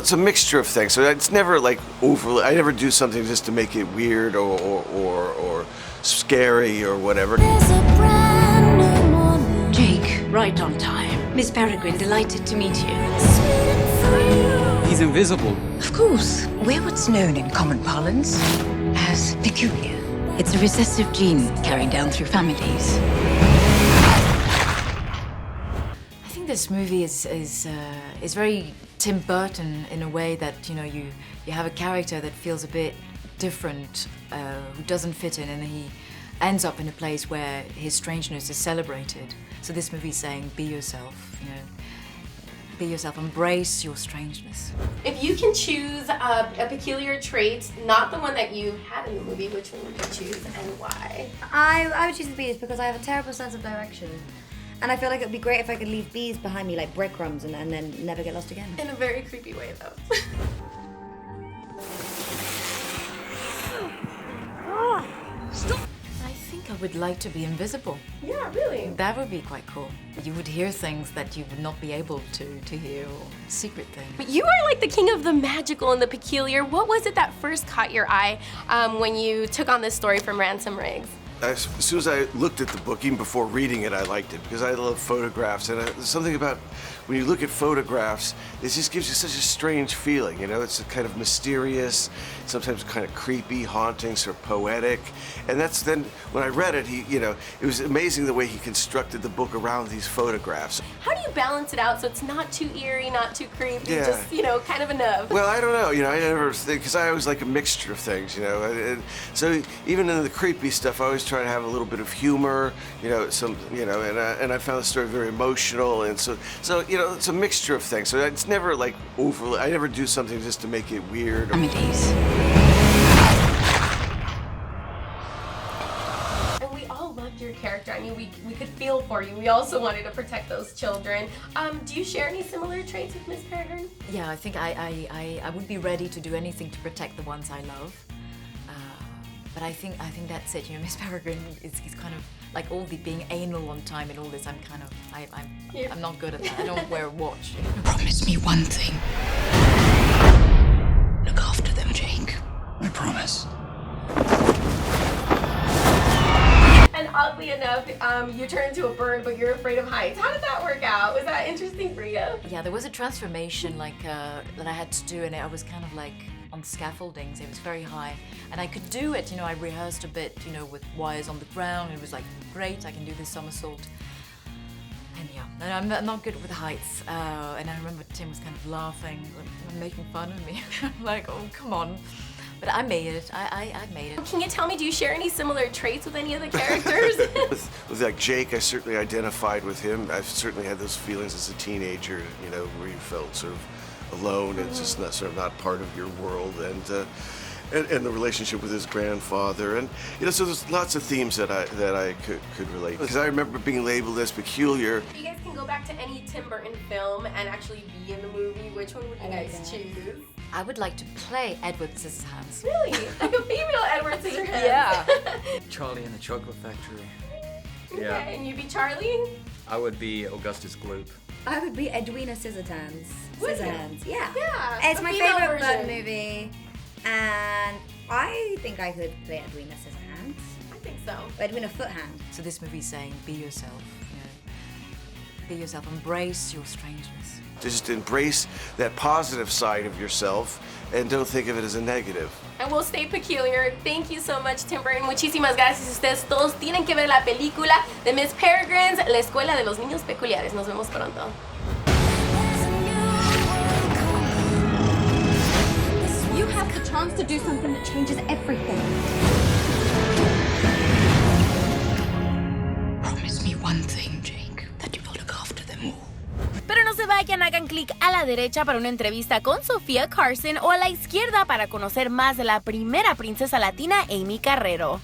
it's a mixture of things. So it's never like overly. I never do something just to make it weird or scary or whatever. Jake, right on time. Miss Peregrine, delighted to meet you. He's invisible. Of course. We're what's known in common parlance as peculiar. It's a recessive gene carried down through families. I think this movie is very Tim Burton in a way that, you know, you have a character that feels a bit different, who doesn't fit in, and he ends up in a place where his strangeness is celebrated. So this movie is saying, be yourself, you know. Be yourself, embrace your strangeness. If you can choose a peculiar trait, not the one that you had in the movie, which one would you choose and why? I would choose the bees because I have a terrible sense of direction. And I feel like it would be great if I could leave bees behind me like breadcrumbs and then never get lost again. In a very creepy way, though. I think I would like to be invisible. Yeah, really. That would be quite cool. You would hear things that you would not be able to hear, or secret things. But you are like the king of the magical and the peculiar. What was it that first caught your eye when you took on this story from Ransom Riggs? As soon as I looked at the book, even before reading it, I liked it because I love photographs. And there's something about when you look at photographs, it just gives you such a strange feeling. You know, it's kind of mysterious, sometimes kind of creepy, haunting, sort of poetic. And that's then when I read it, it was amazing the way he constructed the book around these photographs. How do you balance it out so it's not too eerie, not too creepy, Yeah. just, kind of enough? Well, I don't know. I never think, because I always like a mixture of things. And so even in the creepy stuff, I always try to have a little bit of humor. And I found the story very emotional, and so it's a mixture of things. So it's never like overly. I never do something just to make it weird. Families. And we all loved your character. I mean, we could feel for you. We also wanted to protect those children. Do you share any similar traits with Miss Peregrine? Yeah, I think I would be ready to do anything to protect the ones I love. But I think that's it. Miss Peregrine is kind of like all the being anal on time and all this. I'm not good at that. I don't wear a watch. Promise me one thing. Look after them, Jake. I promise. And oddly enough, you turn into a bird, but you're afraid of heights. How did that work out? Was that interesting for you? Yeah, there was a transformation that I had to do, and I was kind of like on scaffoldings. It was very high, and I could do it. I rehearsed a bit, with wires on the ground. It was like, great, I can do this somersault. And yeah, and I'm not good with heights. And I remember Tim was kind of laughing, making fun of me. I'm like, oh, come on. But I made it. I made it. Can you tell me, do you share any similar traits with any of the characters? with like Jake, I certainly identified with him. I've certainly had those feelings as a teenager, where you felt sort of alone and just not part of your world, and the relationship with his grandfather, and so there's lots of themes that I could relate, because I remember being labeled as peculiar. If you guys can go back to any Tim Burton film and actually be in the movie, which one would you guys choose? I would like to play Edward Scissorhands. Really? Like a female Edward Scissorhands? Yeah. Charlie and the Chocolate Factory. Okay, Yeah. and you'd be Charlie? I would be Augustus Gloop. I would be Edwina Scissorhands. Would you? Scissorhands, yeah. Yeah, It's a my female favorite version. Burton movie, and I think I could play Edwina Scissorhands. I think so. Edwina Foothand. So this movie is saying, be yourself. Be yourself. Embrace your strangeness. Just embrace that positive side of yourself and don't think of it as a negative. And we'll stay peculiar. Thank you so much, Tim Burton. Muchísimas gracias. Ustedes todos tienen que ver la película de Miss Peregrine's, La Escuela de los Niños Peculiares. Nos vemos pronto. You have the chance to do something that changes everything. Promise me one thing, Jake, that you will look after them all. Pero no se vayan, hagan clic a la derecha para una entrevista con Sofía Carson o a la izquierda para conocer más de la primera princesa latina, Amy Carrero.